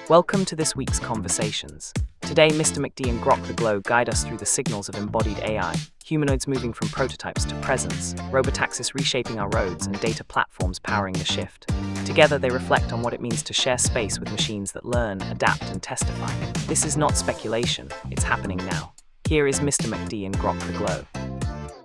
Welcome to this week's Conversations. Today, Mr. McD and Grok the Glow guide us through the signals of embodied AI, humanoids moving from prototypes to presence, robotaxis reshaping our roads, and data platforms powering the shift. Together, they reflect on what it means to share space with machines that learn, adapt, and testify. This is not speculation, it's happening now. Here is Mr. McD and Grok the Glow.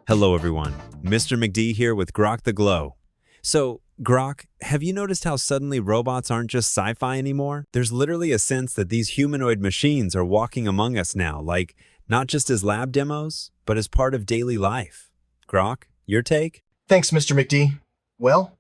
Hello everyone, Mr. McD here with Grok the Glow. So, Grok, have you noticed how suddenly robots aren't just sci-fi anymore? There's literally a sense that these humanoid machines are walking among us now, like not just as lab demos, but as part of daily life. Grok, your take? Thanks, Mr. McD. Well,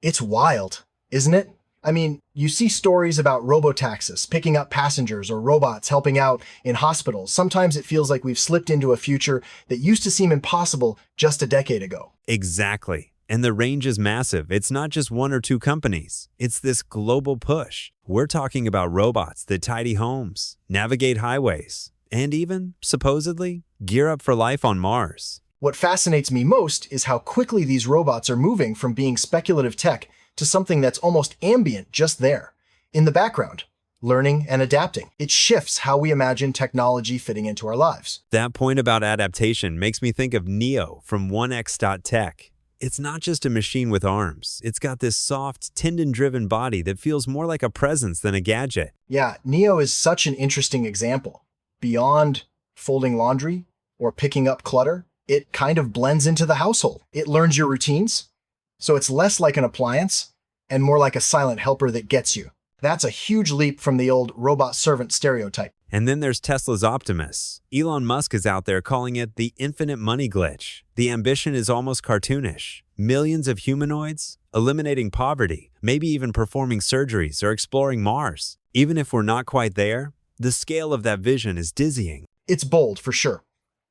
it's wild, isn't it? I mean, you see stories about robotaxis picking up passengers or robots helping out in hospitals. Sometimes it feels like we've slipped into a future that used to seem impossible just a decade ago. Exactly. And the range is massive. It's not just one or two companies. It's this global push. We're talking about robots that tidy homes, navigate highways, and even, supposedly, gear up for life on Mars. What fascinates me most is how quickly these robots are moving from being speculative tech to something that's almost ambient, just there, in the background, learning and adapting. It shifts how we imagine technology fitting into our lives. That point about adaptation makes me think of Neo from 1x.tech. It's not just a machine with arms. It's got this soft, tendon-driven body that feels more like a presence than a gadget. Yeah, Neo is such an interesting example. Beyond folding laundry or picking up clutter, it kind of blends into the household. It learns your routines, so it's less like an appliance and more like a silent helper that gets you. That's a huge leap from the old robot servant stereotype. And then there's Tesla's Optimus. Elon Musk is out there calling it the infinite money glitch. The ambition is almost cartoonish. Millions of humanoids, eliminating poverty, maybe even performing surgeries or exploring Mars. Even if we're not quite there, the scale of that vision is dizzying. It's bold, for sure.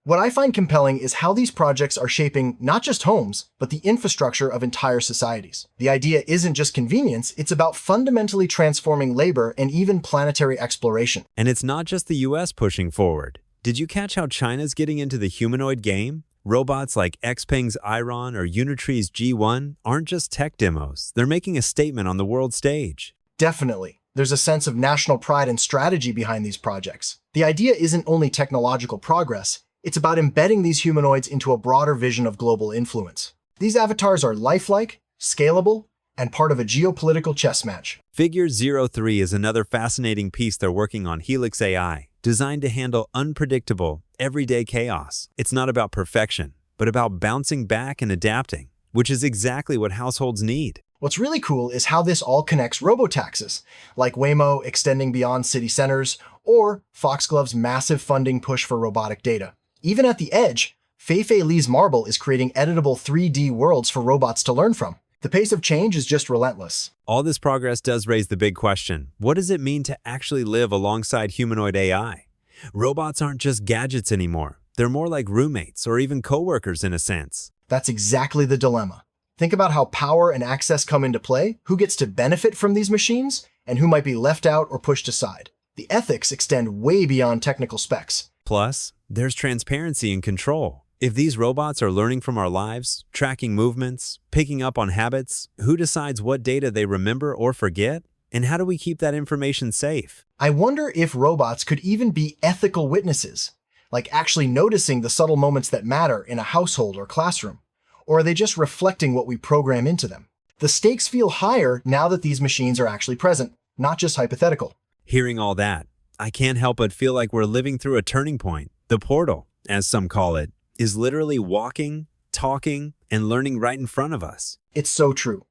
What I find compelling is how these projects are shaping not just homes, but the infrastructure of entire societies. The idea isn't just convenience, it's about fundamentally transforming labor and even planetary exploration. And it's not just the US pushing forward. Did you catch how China's getting into the humanoid game? Robots like Xpeng's Iron or Unitree's G1 aren't just tech demos. They're making a statement on the world stage. Definitely. There's a sense of national pride and strategy behind these projects. The idea isn't only technological progress, it's about embedding these humanoids into a broader vision of global influence. These avatars are lifelike, scalable, and part of a geopolitical chess match. Figure 03 is another fascinating piece they're working on, Helix AI, designed to handle unpredictable, everyday chaos. It's not about perfection, but about bouncing back and adapting, which is exactly what households need. What's really cool is how this all connects robotaxis, like Waymo extending beyond city centers, or Foxglove's massive funding push for robotic data. Even at the edge, Fei-Fei Li's Marble is creating editable 3D worlds for robots to learn from. The pace of change is just relentless. All this progress does raise the big question. What does it mean to actually live alongside humanoid AI? Robots aren't just gadgets anymore. They're more like roommates or even coworkers in a sense. That's exactly the dilemma. Think about how power and access come into play, who gets to benefit from these machines, and who might be left out or pushed aside. The ethics extend way beyond technical specs. Plus, there's transparency and control. If these robots are learning from our lives, tracking movements, picking up on habits, who decides what data they remember or forget? And how do we keep that information safe? I wonder if robots could even be ethical witnesses, like actually noticing the subtle moments that matter in a household or classroom. Or are they just reflecting what we program into them? The stakes feel higher now that these machines are actually present, not just hypothetical. Hearing all that, I can't help but feel like we're living through a turning point. The portal, as some call it, is literally walking, talking, and learning right in front of us. It's so true.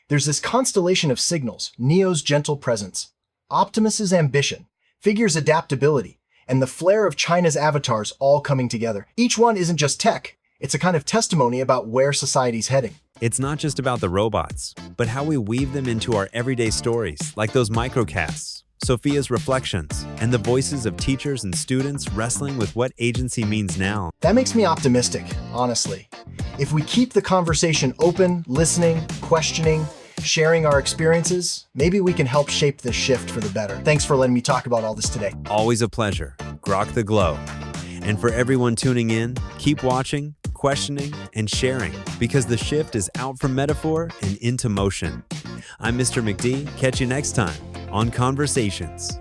There's this constellation of signals, Neo's gentle presence, Optimus's ambition, Figure's adaptability, and the flair of China's avatars all coming together. Each one isn't just tech, it's a kind of testimony about where society's heading. It's not just about the robots, but how we weave them into our everyday stories, like those microcasts, Sophia's reflections, and the voices of teachers and students wrestling with what agency means now. That makes me optimistic, honestly. If we keep the conversation open, listening, questioning, sharing our experiences, maybe we can help shape this shift for the better. Thanks for letting me talk about all this today. Always a pleasure. Grok the Glow. And for everyone tuning in, keep watching, questioning, and sharing, because the shift is out from metaphor and into motion. I'm Mr. McD. Catch you next time on Conversations.